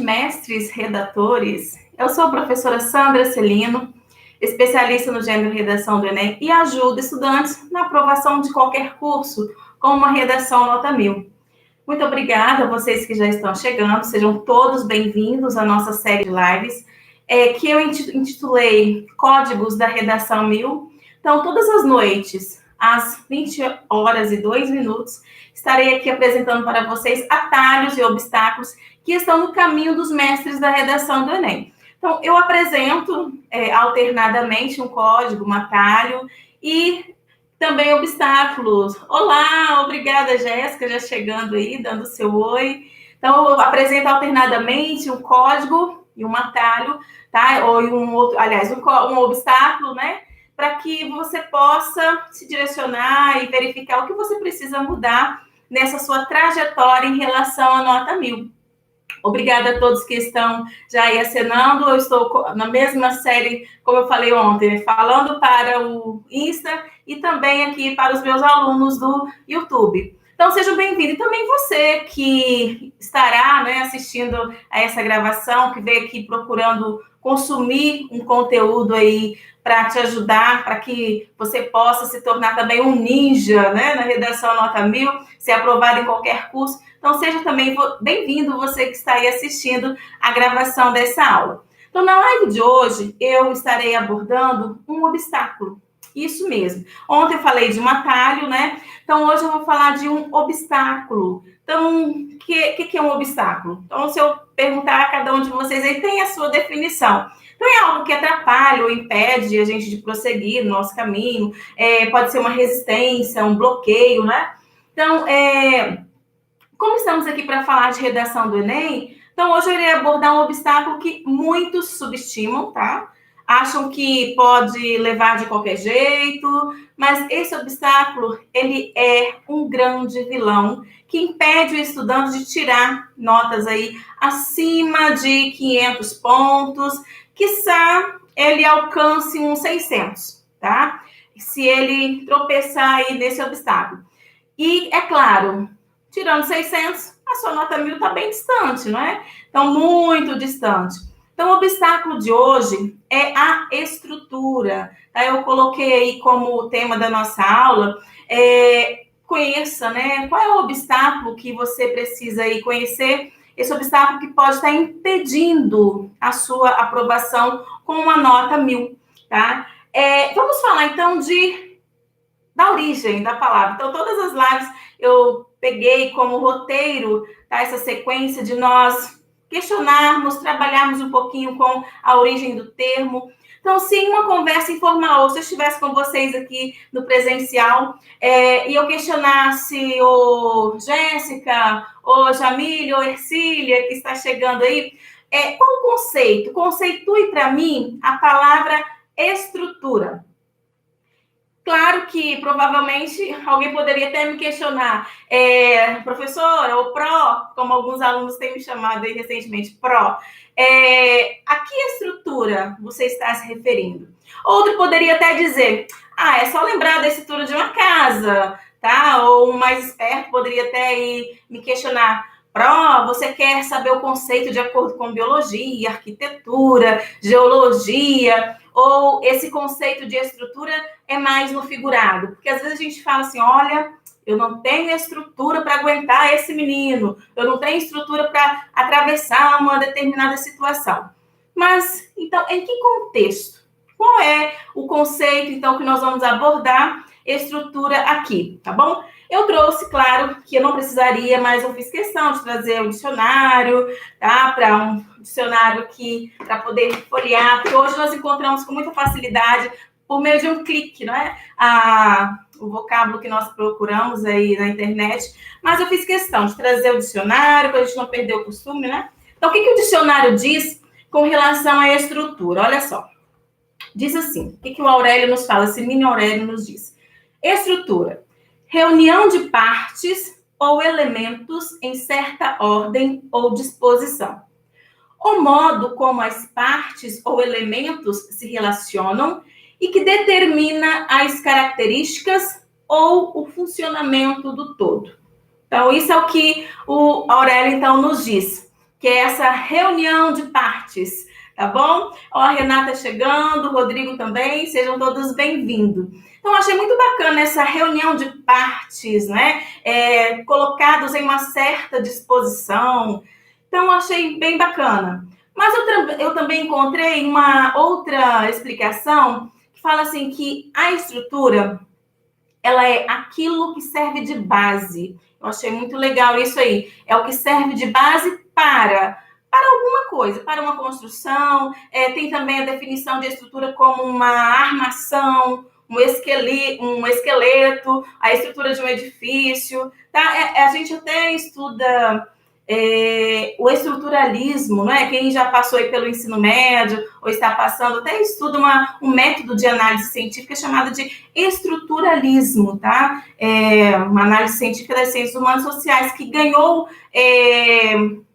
mestres redatores. Eu sou a professora Sandra Celino, especialista no gênero redação do Enem, e ajudo estudantes na aprovação de qualquer curso com uma redação nota 1000. Muito obrigada a vocês que já estão chegando, sejam todos bem-vindos à nossa série de lives, que eu intitulei Códigos da Redação 1000. Então, todas as noites, às 20h02, estarei aqui apresentando para vocês atalhos e obstáculos que estão no caminho dos mestres da redação do Enem. Então, eu apresento alternadamente um código, um atalho e também obstáculos. Olá, obrigada, Jéssica, já chegando aí, dando seu oi. Então, eu apresento alternadamente um código e um atalho, tá? Ou um obstáculo, né? Para que você possa se direcionar e verificar o que você precisa mudar nessa sua trajetória em relação à nota 1000. Obrigada a todos que estão já aí acenando. Eu estou na mesma série, como eu falei ontem, falando para o Insta e também aqui para os meus alunos do YouTube. Então, sejam bem-vindos. E também você que estará, né, assistindo a essa gravação, que veio aqui procurando consumir um conteúdo aí para te ajudar, para que você possa se tornar também um ninja, né, na redação nota 1000, ser aprovado em qualquer curso. Então, seja também bem-vindo você que está aí assistindo a gravação dessa aula. Então, na live de hoje, eu estarei abordando um obstáculo. Isso mesmo. Ontem eu falei de um atalho, né? Então, hoje eu vou falar de um obstáculo. Então, o que é um obstáculo? Então, se eu perguntar a cada um de vocês aí, tem a sua definição. Então, é algo que atrapalha ou impede a gente de prosseguir no nosso caminho. Pode ser uma resistência, um bloqueio, né? Então, como estamos aqui para falar de redação do Enem, então hoje eu irei abordar um obstáculo que muitos subestimam, tá? Acham que pode levar de qualquer jeito, mas esse obstáculo, ele é um grande vilão que impede o estudante de tirar notas aí acima de 500 pontos, quiçá ele alcance uns 600, tá? Se ele tropeçar aí nesse obstáculo. E, é claro, tirando 600, a sua nota 1000 está bem distante, não é? Então, muito distante. Então, o obstáculo de hoje é a estrutura. Tá? Eu coloquei aí como tema da nossa aula, conheça, né? Qual é o obstáculo que você precisa aí conhecer? Esse obstáculo que pode estar impedindo a sua aprovação com uma nota 1000, tá? Vamos falar, então, da origem da palavra. Então, todas as lives eu peguei como roteiro, tá, essa sequência de nós questionarmos, trabalharmos um pouquinho com a origem do termo. Então, se em uma conversa informal, ou se eu estivesse com vocês aqui no presencial, e eu questionasse o Jéssica, o Jamília, ou Ercília, que está chegando aí, qual o conceito? Conceitue para mim a palavra estrutura. Claro que, provavelmente, alguém poderia até me questionar, professora, ou pró, como alguns alunos têm me chamado aí recentemente, pró, a que estrutura você está se referindo? Outro poderia até dizer, é só lembrar da estrutura de uma casa, tá? Ou um mais esperto poderia até me questionar, pró, você quer saber o conceito de acordo com biologia, arquitetura, geologia, ou esse conceito de estrutura é mais no figurado? Porque às vezes a gente fala assim, olha, eu não tenho estrutura para aguentar esse menino, eu não tenho estrutura para atravessar uma determinada situação. Mas, então, em que contexto? Qual é o conceito, então, que nós vamos abordar estrutura aqui, tá bom? Eu trouxe, claro, que eu não precisaria, mas eu fiz questão de trazer um dicionário, tá? Para um dicionário aqui, para poder folhear, porque hoje nós encontramos com muita facilidade, por meio de um clique, não é? O vocábulo que nós procuramos aí na internet, mas eu fiz questão de trazer o dicionário, para a gente não perder o costume, né? Então, o que o dicionário diz com relação à estrutura? Olha só. Diz assim, o que o Aurélio nos fala, esse mini Aurélio nos diz. Estrutura. Reunião de partes ou elementos em certa ordem ou disposição. O modo como as partes ou elementos se relacionam e que determina as características ou o funcionamento do todo. Então, isso é o que o Aurélio, então, nos diz. que é essa reunião de partes, tá bom? Ó, a Renata chegando, o Rodrigo também, sejam todos bem-vindos. Então, achei muito bacana essa reunião de partes, né? Colocados em uma certa disposição. Então, achei bem bacana. Mas eu também encontrei uma outra explicação que fala assim que a estrutura, ela é aquilo que serve de base. Eu achei muito legal isso aí. É o que serve de base para alguma coisa, para uma construção. Tem também a definição de estrutura como uma armação, um esqueleto, a estrutura de um edifício. Tá? A gente até estuda o estruturalismo, né? Quem já passou aí pelo ensino médio ou está passando, até estuda um método de análise científica chamado de estruturalismo, tá? Uma análise científica das ciências humanas e sociais que ganhou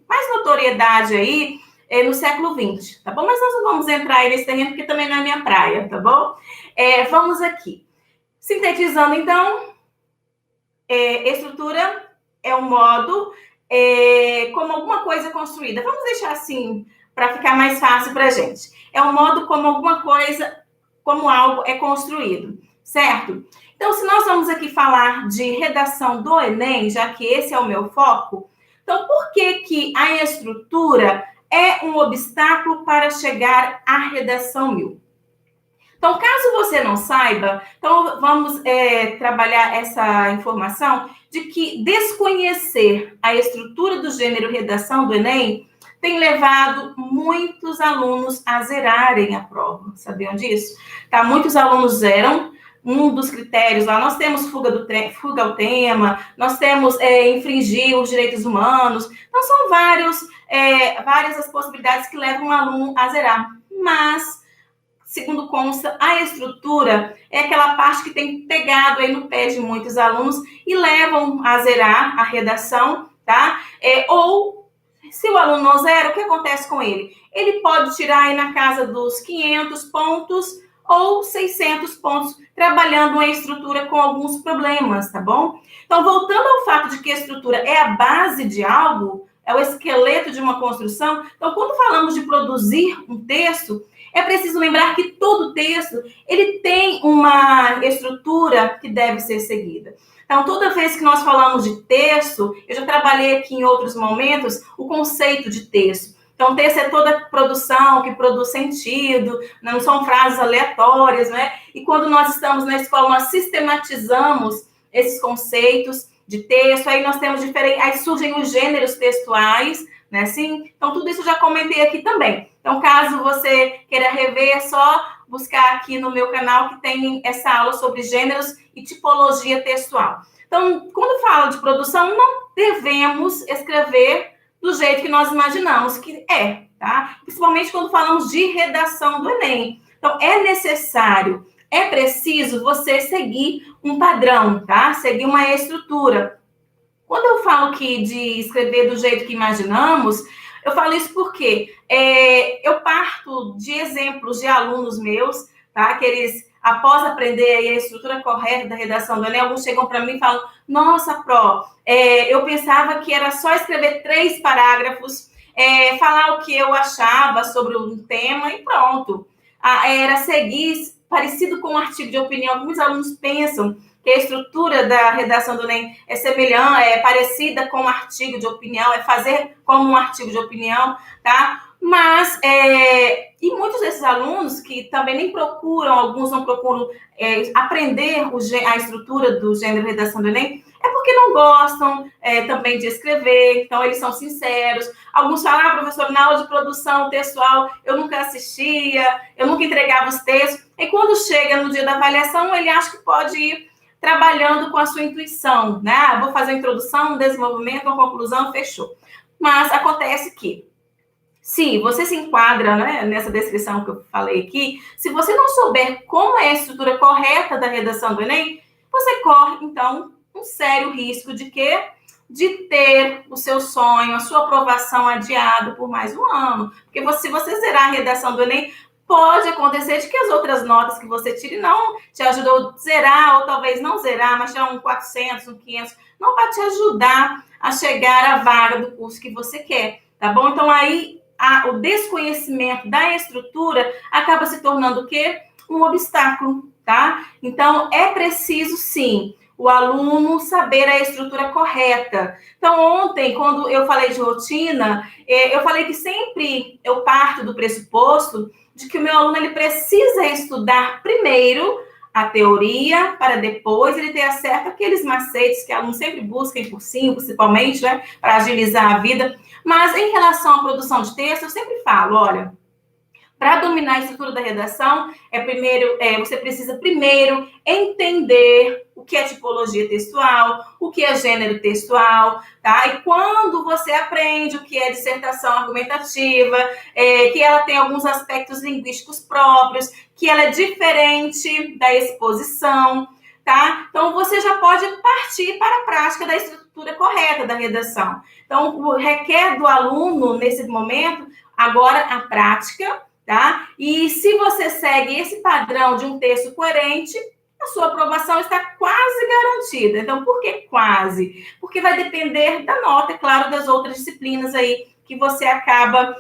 mais notoriedade aí no século XX, tá bom? Mas nós não vamos entrar aí nesse terreno porque também não é minha praia, tá bom? Vamos aqui. Sintetizando, então, estrutura é um modo como alguma coisa construída. Vamos deixar assim para ficar mais fácil para a gente. É um modo como alguma coisa, como algo é construído, certo? Então, se nós vamos aqui falar de redação do Enem, já que esse é o meu foco, então por que a estrutura é um obstáculo para chegar à redação 1000? Então, caso você não saiba, então vamos trabalhar essa informação de que desconhecer a estrutura do gênero redação do Enem tem levado muitos alunos a zerarem a prova. Sabiam disso? Tá? Muitos alunos zeram. Um dos critérios lá, nós temos fuga ao tema, nós temos infringir os direitos humanos. Então, são várias as possibilidades que levam um aluno a zerar. Mas segundo consta, a estrutura é aquela parte que tem pegado aí no pé de muitos alunos e levam a zerar a redação, tá? Ou, se o aluno não zera, o que acontece com ele? Ele pode tirar aí na casa dos 500 pontos ou 600 pontos, trabalhando a estrutura com alguns problemas, tá bom? Então, voltando ao fato de que a estrutura é a base de algo, é o esqueleto de uma construção, então, quando falamos de produzir um texto, é preciso lembrar que todo texto, ele tem uma estrutura que deve ser seguida. Então, toda vez que nós falamos de texto, eu já trabalhei aqui em outros momentos o conceito de texto. Então, texto é toda produção que produz sentido, não são frases aleatórias, né? E quando nós estamos na escola, nós sistematizamos esses conceitos de texto, aí nós temos aí surgem os gêneros textuais, né? Sim? Então, tudo isso eu já comentei aqui também. Então, caso você queira rever, é só buscar aqui no meu canal que tem essa aula sobre gêneros e tipologia textual. Então, quando fala de produção, não devemos escrever do jeito que nós imaginamos que tá? Principalmente quando falamos de redação do Enem. Então, é necessário, é preciso você seguir um padrão, tá? Seguir uma estrutura. Quando eu falo aqui de escrever do jeito que imaginamos, eu falo isso porque eu parto de exemplos de alunos meus, tá? Que eles, após aprender aí a estrutura correta da redação do Enem, alguns chegam para mim e falam: nossa, Pró, eu pensava que era só escrever 3 parágrafos, falar o que eu achava sobre um tema e pronto. Era seguir parecido com um artigo de opinião. Alguns alunos pensam que a estrutura da redação do Enem é semelhante, é parecida com um artigo de opinião, é fazer como um artigo de opinião, tá? Mas, e muitos desses alunos que também nem procuram, alguns não procuram aprender a estrutura do gênero redação do Enem, é porque não gostam também de escrever, então eles são sinceros. Alguns falam: professor, na aula de produção textual eu nunca assistia, eu nunca entregava os textos. E quando chega no dia da avaliação, ele acha que pode ir trabalhando com a sua intuição, né? Vou fazer a introdução, um desenvolvimento, uma conclusão, fechou. Mas acontece que, se você se enquadra, né, nessa descrição que eu falei aqui, se você não souber como é a estrutura correta da redação do Enem, você corre, então, um sério risco de quê? De ter o seu sonho, a sua aprovação adiado por mais um ano. Porque se você zerar a redação do Enem, pode acontecer de que as outras notas que você tire não te ajudou a zerar, ou talvez não zerar, mas tirar um 400, um 500, não vai te ajudar a chegar à vaga do curso que você quer. tá bom? Então, aí, o desconhecimento da estrutura acaba se tornando o quê? Um obstáculo, tá? Então, é preciso, sim, o aluno saber a estrutura correta. Então, ontem, quando eu falei de rotina, eu falei que sempre eu parto do pressuposto de que o meu aluno ele precisa estudar primeiro a teoria, para depois ele ter acesso àqueles macetes que alunos sempre buscam por cima, principalmente, né, para agilizar a vida. Mas em relação à produção de texto, eu sempre falo, olha, para dominar a estrutura da redação, você precisa primeiro entender o que é tipologia textual, o que é gênero textual, tá? E quando você aprende o que é dissertação argumentativa, que ela tem alguns aspectos linguísticos próprios, que ela é diferente da exposição, tá? Então, você já pode partir para a prática da estrutura correta da redação. Então, requer do aluno, nesse momento, agora a prática, tá? E se você segue esse padrão de um texto coerente, a sua aprovação está quase garantida. Então, por que quase? Porque vai depender da nota, é claro, das outras disciplinas aí que você acaba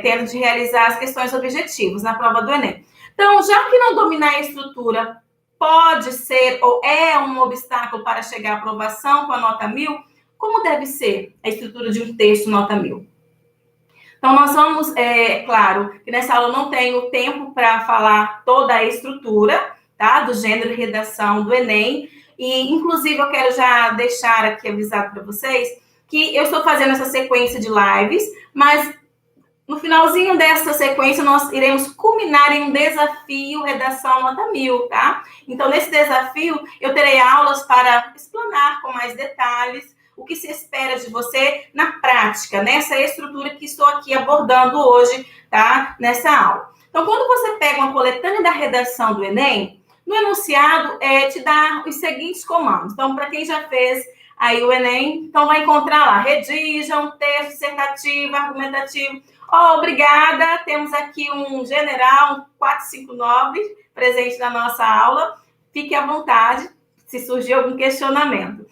tendo de realizar as questões objetivas na prova do Enem. Então, já que não dominar a estrutura pode ser ou é um obstáculo para chegar à aprovação com a nota 1000, como deve ser a estrutura de um texto nota 1000? Então, nós vamos, claro, que nessa aula eu não tenho tempo para falar toda a estrutura, tá? Do gênero e redação do Enem. E, inclusive, eu quero já deixar aqui avisado para vocês que eu estou fazendo essa sequência de lives, mas no finalzinho dessa sequência, nós iremos culminar em um desafio redação nota 1000, tá? Então, nesse desafio, eu terei aulas para explanar com mais detalhes o que se espera de você na prática, nessa estrutura que estou aqui abordando hoje, tá? Nessa aula. Então, quando você pega uma coletânea da redação do Enem, no enunciado te dá os seguintes comandos. Então, para quem já fez aí o Enem, então vai encontrar lá, redija um texto dissertativo, argumentativo. Obrigada, temos aqui um general, um 459, presente na nossa aula. Fique à vontade, se surgir algum questionamento.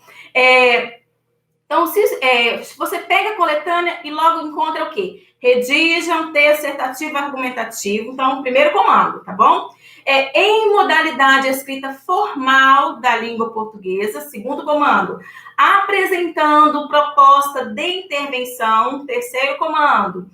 Então, se você pega a coletânea e logo encontra o quê? Redija um texto dissertativo argumentativo. Então, o primeiro comando, tá bom? Em modalidade escrita formal da língua portuguesa. Segundo comando, apresentando proposta de intervenção. Terceiro comando,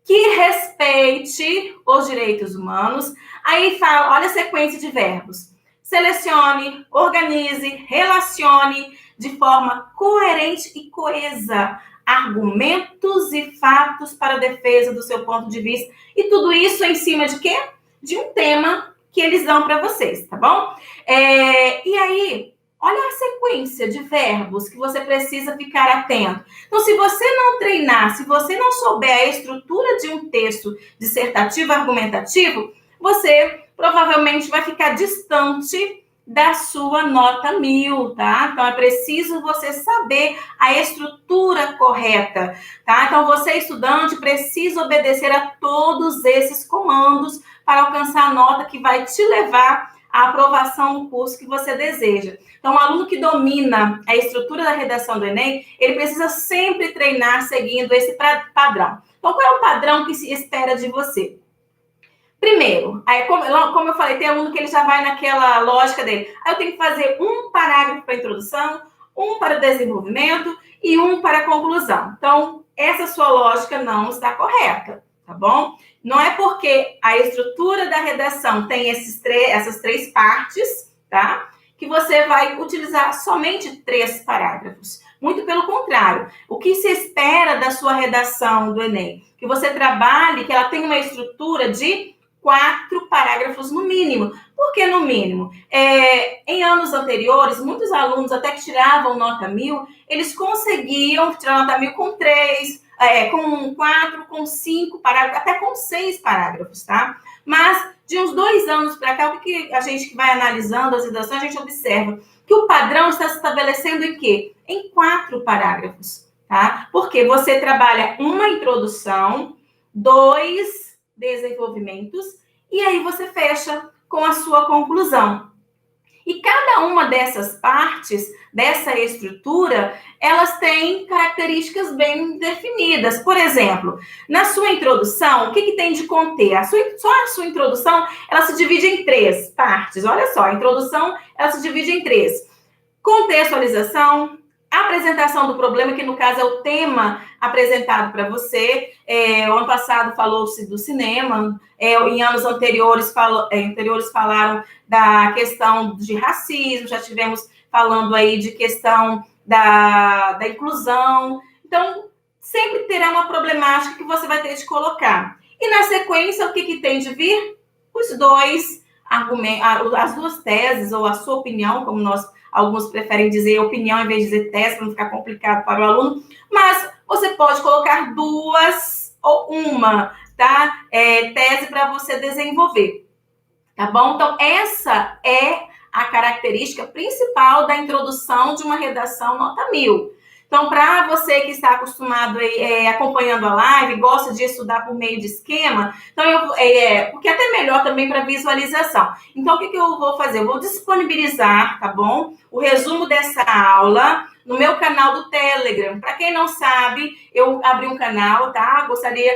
que respeite os direitos humanos. Aí fala, olha a sequência de verbos. Selecione, organize, relacione de forma coerente e coesa argumentos e fatos para a defesa do seu ponto de vista. E tudo isso em cima de quê? De um tema que eles dão para vocês, tá bom? E aí, olha a sequência de verbos que você precisa ficar atento. Então, se você não treinar, se você não souber a estrutura de um texto dissertativo argumentativo, você provavelmente vai ficar distante da sua nota 1000, tá? Então, é preciso você saber a estrutura correta, tá? Então, você, estudante, precisa obedecer a todos esses comandos para alcançar a nota que vai te levar à aprovação no curso que você deseja. Então, um aluno que domina a estrutura da redação do Enem, ele precisa sempre treinar seguindo esse padrão. Então, qual é o padrão que se espera de você? Primeiro, aí, como eu falei, tem aluno que ele já vai naquela lógica dele. Aí eu tenho que fazer um parágrafo para a introdução, um para o desenvolvimento e um para a conclusão. Então, essa sua lógica não está correta, tá bom? Não é porque a estrutura da redação tem essas três partes, tá? Que você vai utilizar somente 3 parágrafos. Muito pelo contrário. O que se espera da sua redação do Enem? Que você trabalhe, que ela tenha uma estrutura de 4 parágrafos no mínimo. Por que no mínimo? Em anos anteriores, muitos alunos, até que tiravam nota 1000, eles conseguiam tirar nota 1000 com 3, com 4, com 5 parágrafos, até com 6 parágrafos, tá? Mas, de uns 2 anos para cá, o que a gente que vai analisando as redações, a gente observa que o padrão está se estabelecendo em quê? Em 4 parágrafos, tá? Porque você trabalha uma introdução, 2 desenvolvimentos, e aí você fecha com a sua conclusão. E cada uma dessas partes, dessa estrutura, elas têm características bem definidas. Por exemplo, na sua introdução, o que tem de conter? Só a sua introdução, ela se divide em 3 partes. Olha só, a introdução, ela se divide em 3. Contextualização, apresentação do problema, que no caso é o tema apresentado para você. O ano passado falou-se do cinema, em anos anteriores falaram da questão de racismo, já tivemos falando aí de questão da inclusão. Então, sempre terá uma problemática que você vai ter de colocar. E na sequência, o que tem de vir? Os 2 argumentos, as 2 teses, ou a sua opinião, como alguns preferem dizer opinião em vez de dizer tese, para não ficar complicado para o aluno, mas você pode colocar 2 ou 1, tá? Tese para você desenvolver, tá bom? Então, essa é a característica principal da introdução de uma redação nota 1000. Então, para você que está acostumado acompanhando a live, gosta de estudar por meio de esquema, então porque é até melhor também para visualização. Então, o que eu vou fazer? Eu vou disponibilizar, tá bom? O resumo dessa aula no meu canal do Telegram. Para quem não sabe, eu abri um canal, tá? Gostaria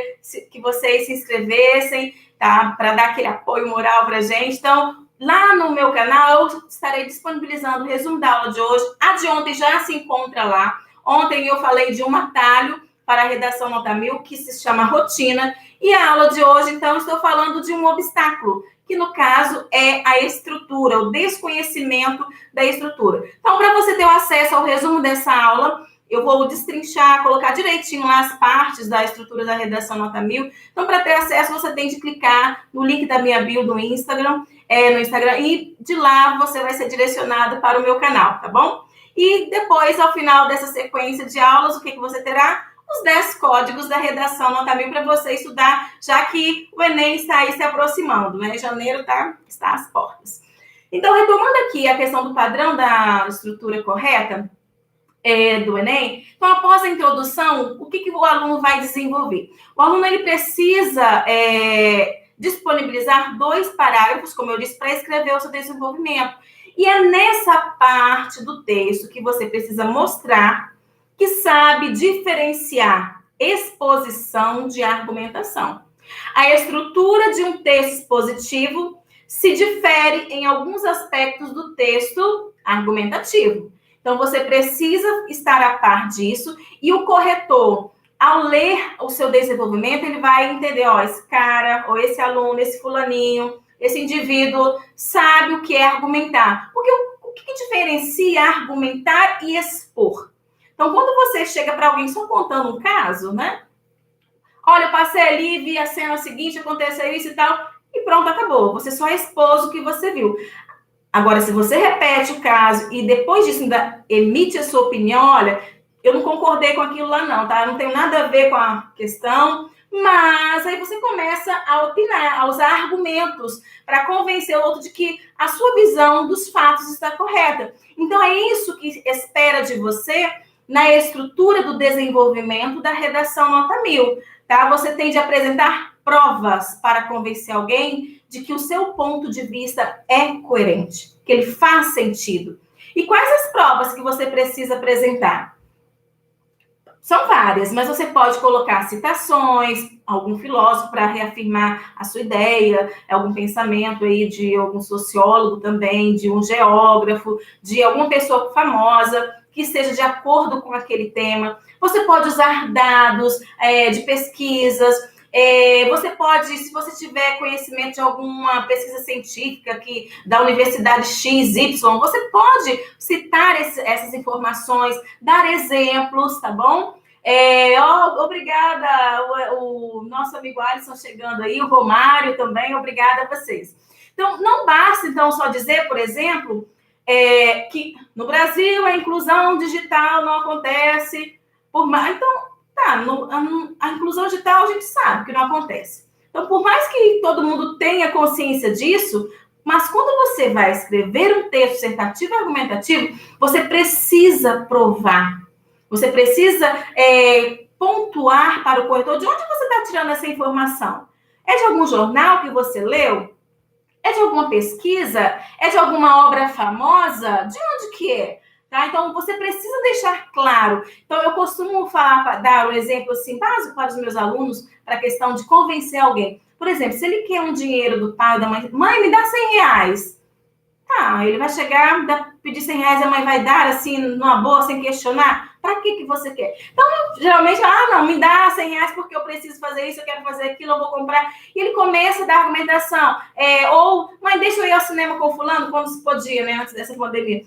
que vocês se inscrevessem, tá? Para dar aquele apoio moral para a gente. Então, lá no meu canal, eu estarei disponibilizando o resumo da aula de hoje. A de ontem já se encontra lá. Ontem eu falei de um atalho para a redação nota 1000, que se chama rotina. E a aula de hoje, então, estou falando de um obstáculo, que no caso é a estrutura, o desconhecimento da estrutura. Então, para você ter o acesso ao resumo dessa aula, eu vou destrinchar, colocar direitinho lá as partes da estrutura da redação nota 1000. Então, para ter acesso, você tem de clicar no link da minha bio do Instagram, e de lá você vai ser direcionado para o meu canal, tá bom? E depois, ao final dessa sequência de aulas, o que você terá? Os 10 códigos da redação nota 1000 para você estudar, já que o Enem está aí se aproximando, né? Janeiro está às portas. Então, retomando aqui a questão do padrão da estrutura correta do Enem, então, após a introdução, o que o aluno vai desenvolver? O aluno ele precisa disponibilizar 2 parágrafos, como eu disse, para escrever o seu desenvolvimento. E é nessa parte do texto que você precisa mostrar que sabe diferenciar exposição de argumentação. A estrutura de um texto expositivo se difere em alguns aspectos do texto argumentativo. Então, você precisa estar a par disso e o corretor, ao ler o seu desenvolvimento, ele vai entender, esse cara, ou esse aluno, esse fulaninho, esse indivíduo sabe o que é argumentar. Porque o que diferencia argumentar e expor? Então, quando você chega para alguém só contando um caso, né? Olha, eu passei ali, vi a cena seguinte, aconteceu isso e tal, e pronto, acabou. Você só expôs o que você viu. Agora, se você repete o caso e depois disso ainda emite a sua opinião, olha, eu não concordei com aquilo lá não, tá? Eu não tenho nada a ver com a questão, mas aí você começa a opinar, a usar argumentos para convencer o outro de que a sua visão dos fatos está correta. Então, é isso que espera de você na estrutura do desenvolvimento da redação nota 1000, tá? Você tem de apresentar provas para convencer alguém de que o seu ponto de vista é coerente, que ele faz sentido. E quais as provas que você precisa apresentar? São várias, mas você pode colocar citações, algum filósofo para reafirmar a sua ideia, algum pensamento aí de algum sociólogo também, de um geógrafo, de alguma pessoa famosa que esteja de acordo com aquele tema. Você pode usar dados de pesquisas. Você pode, se você tiver conhecimento de alguma pesquisa científica da Universidade XY, você pode citar essas informações, dar exemplos, tá bom? Obrigada, o nosso amigo Alisson chegando aí, o Romário também, obrigada a vocês. Então, não basta, então, só dizer, por exemplo, que no Brasil a inclusão digital não acontece por mais... Então, a inclusão digital a gente sabe que não acontece. Então, por mais que todo mundo tenha consciência disso, mas quando você vai escrever um texto dissertativo e argumentativo, você precisa provar. Você precisa pontuar para o corretor de onde você está tirando essa informação. É de algum jornal que você leu? É de alguma pesquisa? É de alguma obra famosa? De onde que é? Tá? Então, você precisa deixar claro. Então, eu costumo falar, dar um exemplo assim, básico para os meus alunos, para a questão de convencer alguém. Por exemplo, se ele quer um dinheiro do pai ou da mãe, mãe, me dá R$ 100. Tá, ele vai chegar, pedir R$ 100, a mãe vai dar, assim, numa boa, sem questionar. Para que você quer? Então, geralmente, não, me dá R$ 100 porque eu preciso fazer isso, eu quero fazer aquilo, eu vou comprar. E ele começa a dar argumentação. Ou, mãe, deixa eu ir ao cinema com fulano, quando se podia, né, antes dessa pandemia.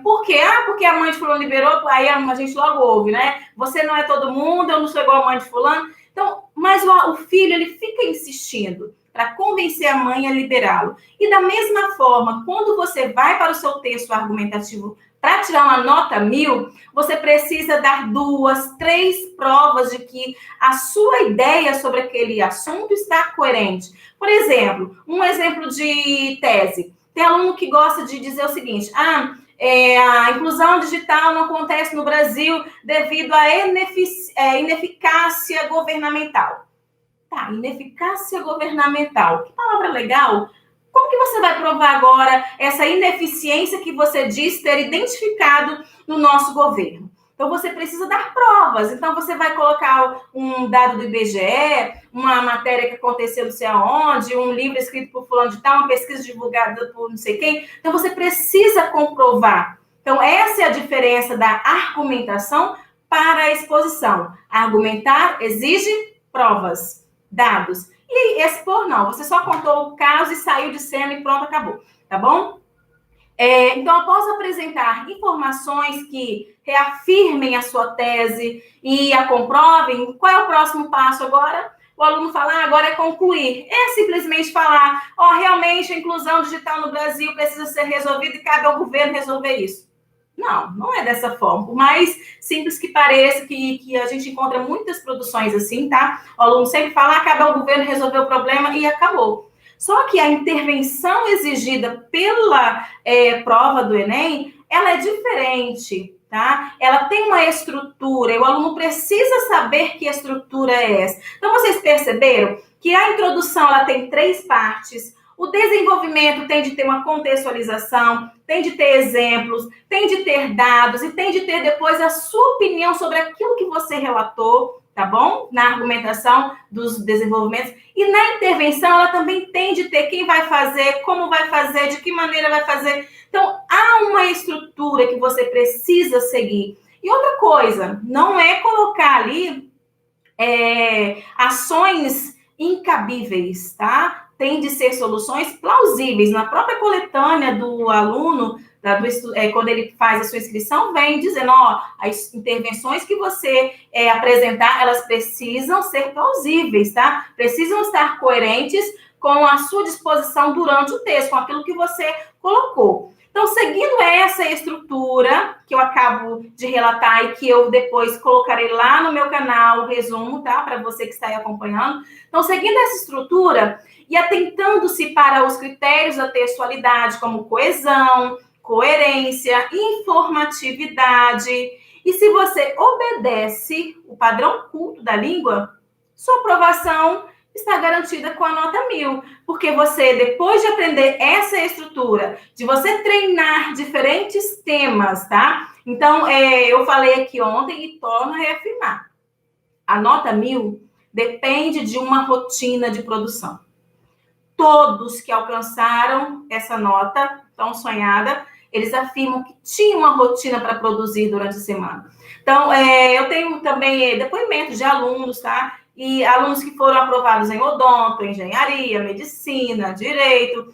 Por quê? Porque a mãe de fulano liberou, aí a gente logo ouve, né? Você não é todo mundo, eu não sou igual a mãe de fulano. Então, mas o filho, ele fica insistindo para convencer a mãe a liberá-lo. E da mesma forma, quando você vai para o seu texto argumentativo para tirar uma nota 1000, você precisa dar 2, 3 provas de que a sua ideia sobre aquele assunto está coerente. Por exemplo, um exemplo de tese. Tem aluno que gosta de dizer o seguinte, a inclusão digital não acontece no Brasil devido à ineficácia governamental. Tá, ineficácia governamental. Que palavra legal. Como que você vai provar agora essa ineficiência que você diz ter identificado no nosso governo? Então, você precisa dar provas. Então, você vai colocar um dado do IBGE, uma matéria que aconteceu não sei aonde, um livro escrito por fulano de tal, uma pesquisa divulgada por não sei quem. Então, você precisa comprovar. Então, essa é a diferença da argumentação para a exposição. Argumentar exige provas, dados. E expor, não. Você só contou o caso e saiu de cena e pronto, acabou. Tá bom? Então, após apresentar informações que reafirmem a sua tese e a comprovem, qual é o próximo passo agora? O aluno fala, agora é concluir. É simplesmente falar, realmente a inclusão digital no Brasil precisa ser resolvida e cabe ao governo resolver isso. Não, não é dessa forma. Por mais simples que pareça, que a gente encontra muitas produções assim, tá? O aluno sempre fala, cabe ao governo resolver o problema e acabou. Só que a intervenção exigida pela prova do Enem, ela é diferente, tá? Ela tem uma estrutura e o aluno precisa saber que estrutura é essa. Então, vocês perceberam que a introdução ela tem 3 partes. O desenvolvimento tem de ter uma contextualização, tem de ter exemplos, tem de ter dados e tem de ter depois a sua opinião sobre aquilo que você relatou, tá bom? Na argumentação dos desenvolvimentos. E na intervenção, ela também tem de ter quem vai fazer, como vai fazer, de que maneira vai fazer. Então, há uma estrutura que você precisa seguir. E outra coisa, não é colocar ali ações incabíveis, tá? Tem de ser soluções plausíveis. Na própria coletânea do aluno, quando ele faz a sua inscrição, vem dizendo, as intervenções que você apresentar, elas precisam ser plausíveis, tá? Precisam estar coerentes com a sua disposição durante o texto, com aquilo que você colocou. Então, seguindo essa estrutura que eu acabo de relatar e que eu depois colocarei lá no meu canal, o resumo, tá? Para você que está aí acompanhando. Então, seguindo essa estrutura e atentando-se para os critérios da textualidade, como coesão, coerência, informatividade. E se você obedece o padrão culto da língua, sua aprovação está garantida com a nota 1000, porque você, depois de aprender essa estrutura, de você treinar diferentes temas, tá? Então, eu falei aqui ontem e torno a reafirmar. A nota 1000 depende de uma rotina de produção. Todos que alcançaram essa nota tão sonhada, eles afirmam que tinham uma rotina para produzir durante a semana. Então, eu tenho também depoimentos de alunos, tá? E alunos que foram aprovados em odonto, engenharia, medicina, direito,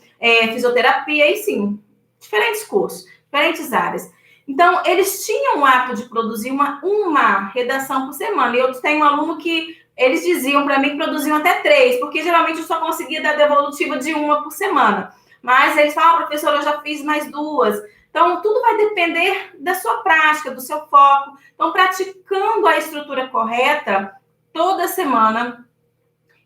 fisioterapia, e sim, diferentes cursos, diferentes áreas. Então, eles tinham o hábito de produzir uma redação por semana. E eu tenho um aluno que eles diziam para mim que produziam até 3, porque geralmente eu só conseguia dar devolutiva de 1 por semana. Mas eles falam, professora, eu já fiz mais 2. Então, tudo vai depender da sua prática, do seu foco. Então, praticando a estrutura correta toda semana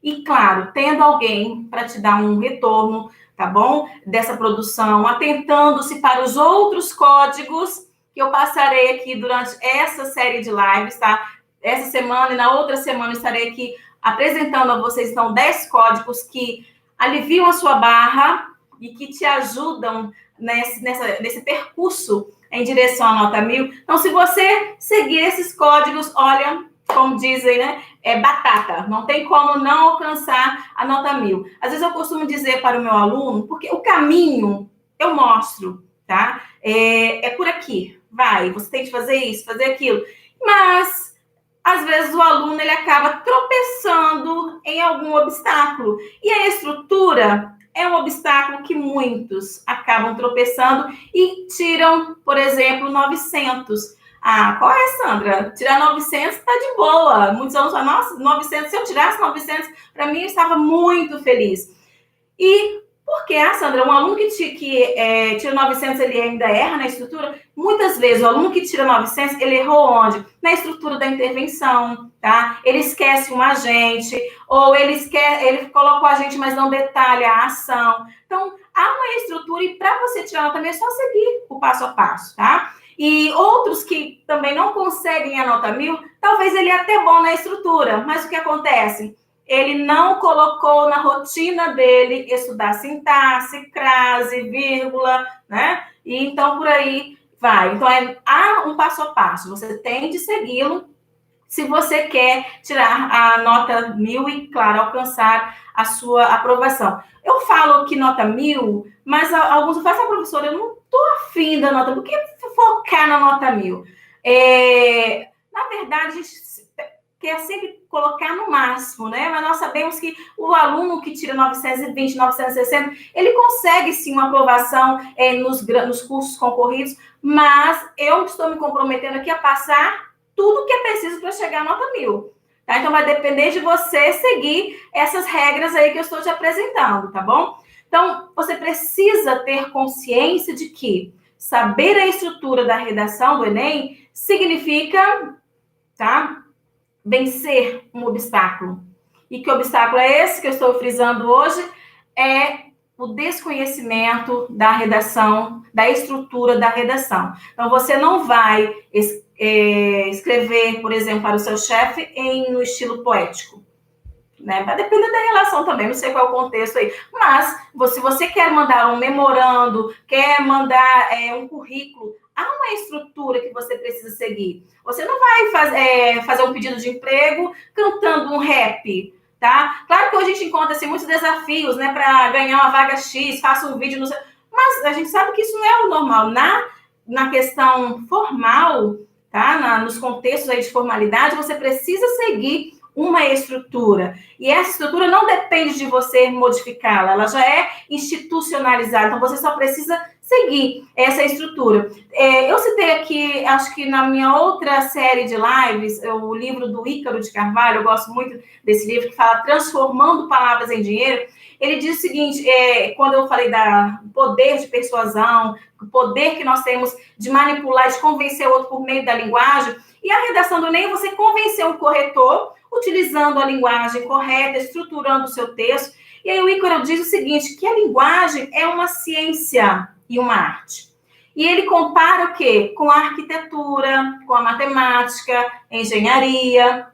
e, claro, tendo alguém para te dar um retorno, tá bom? Dessa produção, atentando-se para os outros códigos que eu passarei aqui durante essa série de lives, tá? Essa semana e na outra semana estarei aqui apresentando a vocês, então, 10 códigos que aliviam a sua barra e que te ajudam nesse percurso em direção à nota 1000. Então, se você seguir esses códigos, olha, como dizem, né? É batata. Não tem como não alcançar a nota 1000. Às vezes eu costumo dizer para o meu aluno, porque o caminho eu mostro, tá? É por aqui. Vai, você tem que fazer isso, fazer aquilo. Mas, às vezes, o aluno ele acaba tropeçando em algum obstáculo. E a estrutura é um obstáculo que muitos acabam tropeçando e tiram, por exemplo, 900. Ah, qual é, Sandra? Tirar 900 tá de boa. Muitos alunos falam, nossa, 900, se eu tirasse 900, para mim eu estava muito feliz. E por que, Sandra, um aluno que tira 900, ele ainda erra na estrutura? Muitas vezes, o aluno que tira 900, ele errou onde? Na estrutura da intervenção, tá? Ele esquece um agente, ou ele colocou a agente, mas não detalha a ação. Então, há uma estrutura e para você tirar nota também é só seguir o passo a passo, tá? E outros que também não conseguem a nota 1000, talvez ele é até bom na estrutura, mas o que acontece? Ele não colocou na rotina dele estudar sintaxe, crase, vírgula, né? E então, por aí vai. Então, há um passo a passo. Você tem de segui-lo se você quer tirar a nota 1000 e, claro, alcançar a sua aprovação. Eu falo que nota 1000, mas alguns falam, professora, eu não estou afim da nota 1000. Por que focar na nota 1000? Na verdade, a gente quer sempre colocar no máximo, né? Mas nós sabemos que o aluno que tira 920, 960, ele consegue sim uma aprovação nos cursos concorridos, mas eu estou me comprometendo aqui a passar tudo que é preciso para chegar à nota 1000. Tá? Então, vai depender de você seguir essas regras aí que eu estou te apresentando, tá bom? Então, você precisa ter consciência de que saber a estrutura da redação do Enem significa, tá? Vencer um obstáculo. E que obstáculo é esse que eu estou frisando hoje? É o desconhecimento da redação, da estrutura da redação. Então, você não vai escrever, por exemplo, para o seu chefe no estilo poético. Né? Vai depender da relação também, não sei qual é o contexto aí. Mas, se você quer mandar um memorando, quer mandar um currículo, há uma estrutura que você precisa seguir. Você não vai fazer um pedido de emprego cantando um rap, tá? Claro que hoje a gente encontra assim, muitos desafios, né, para ganhar uma vaga X, faça um vídeo, mas a gente sabe que isso não é o normal. Na questão formal, tá? Nos contextos aí de formalidade, você precisa seguir uma estrutura. E essa estrutura não depende de você modificá-la, ela já é institucionalizada, então você só precisa seguir essa estrutura. Eu citei aqui, acho que na minha outra série de lives, o livro do Ícaro de Carvalho, eu gosto muito desse livro, que fala Transformando Palavras em Dinheiro. Ele diz o seguinte, quando eu falei do poder de persuasão, o poder que nós temos de manipular, de convencer o outro por meio da linguagem, e a redação do Enem, você convencer um corretor utilizando a linguagem correta, estruturando o seu texto. E aí o Ícaro diz o seguinte, que a linguagem é uma ciência e uma arte. E ele compara o quê? Com a arquitetura, com a matemática, a engenharia.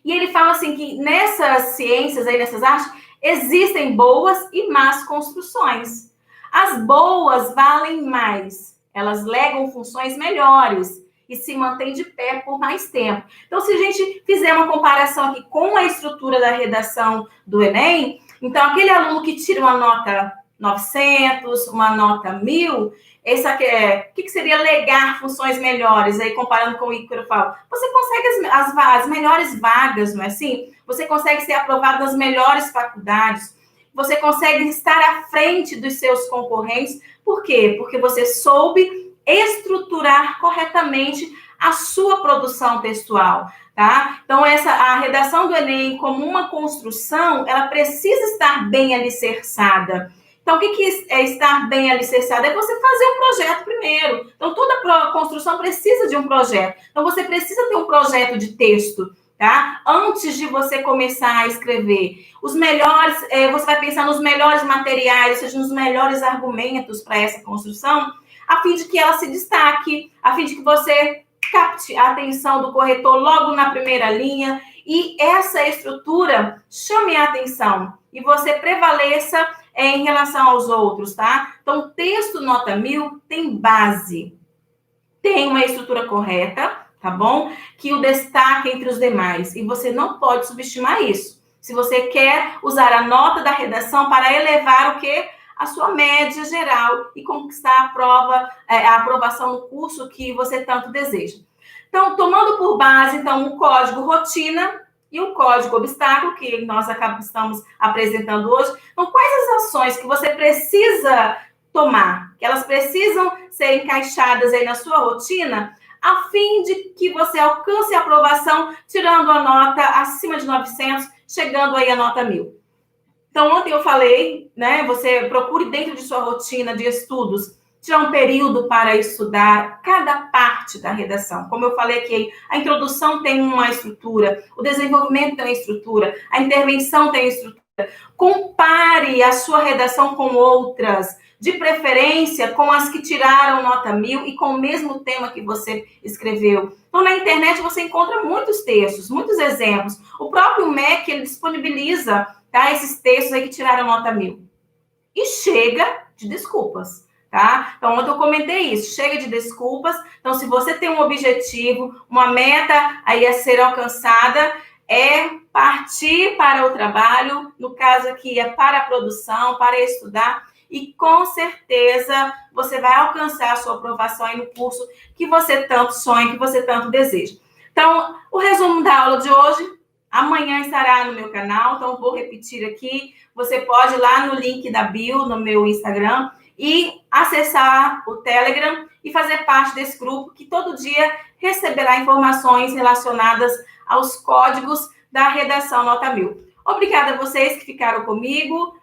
E ele fala assim que nessas ciências, aí, nessas artes, existem boas e más construções. As boas valem mais, elas legam funções melhores e se mantém de pé por mais tempo. Então, se a gente fizer uma comparação aqui com a estrutura da redação do Enem, então, aquele aluno que tira uma nota 900, uma nota 1000, o que seria legar funções melhores, aí comparando com o Ícaro fala, você consegue as melhores vagas, não é assim? Você consegue ser aprovado nas melhores faculdades, você consegue estar à frente dos seus concorrentes, por quê? Porque você soube estruturar corretamente a sua produção textual, tá? Então, a redação do Enem, como uma construção, ela precisa estar bem alicerçada. Então, o que é estar bem alicerçado? É você fazer um projeto primeiro. Então, toda construção precisa de um projeto. Então, você precisa ter um projeto de texto, tá? Antes de você começar a escrever. Os melhores, você vai pensar nos melhores materiais, ou seja, nos melhores argumentos para essa construção, a fim de que ela se destaque, a fim de que você capte a atenção do corretor logo na primeira linha e essa estrutura chame a atenção e você prevaleça em relação aos outros, tá? Então, o texto nota 1000 tem base, tem uma estrutura correta, tá bom? Que o destaca entre os demais, e você não pode subestimar isso. Se você quer usar a nota da redação para elevar o quê? A sua média geral e conquistar a prova, a aprovação no curso que você tanto deseja. Então, tomando por base, então, o código rotina e o código obstáculo, que nós estamos apresentando hoje. Então, quais as ações que você precisa tomar, que elas precisam ser encaixadas aí na sua rotina, a fim de que você alcance a aprovação, tirando a nota acima de 900, chegando aí a nota 1000. Então, ontem eu falei, né, você procure dentro de sua rotina de estudos, tirar um período para estudar cada parte da redação. Como eu falei aqui, a introdução tem uma estrutura, o desenvolvimento tem uma estrutura, a intervenção tem estrutura. Compare a sua redação com outras, de preferência com as que tiraram nota 1000 e com o mesmo tema que você escreveu. Então, na internet você encontra muitos textos, muitos exemplos. O próprio MEC, ele disponibiliza, tá, esses textos aí que tiraram nota 1000. E chega de desculpas, tá? Então, ontem eu comentei isso, chega de desculpas. Então, se você tem um objetivo, uma meta aí a ser alcançada, é partir para o trabalho, no caso aqui é para a produção, para estudar, e com certeza você vai alcançar a sua aprovação aí no curso que você tanto sonha, que você tanto deseja. Então, o resumo da aula de hoje, amanhã estará no meu canal, então vou repetir aqui, você pode ir lá no link da bio, no meu Instagram, e acessar o Telegram e fazer parte desse grupo que todo dia receberá informações relacionadas aos códigos da redação nota 1000. Obrigada a vocês que ficaram comigo.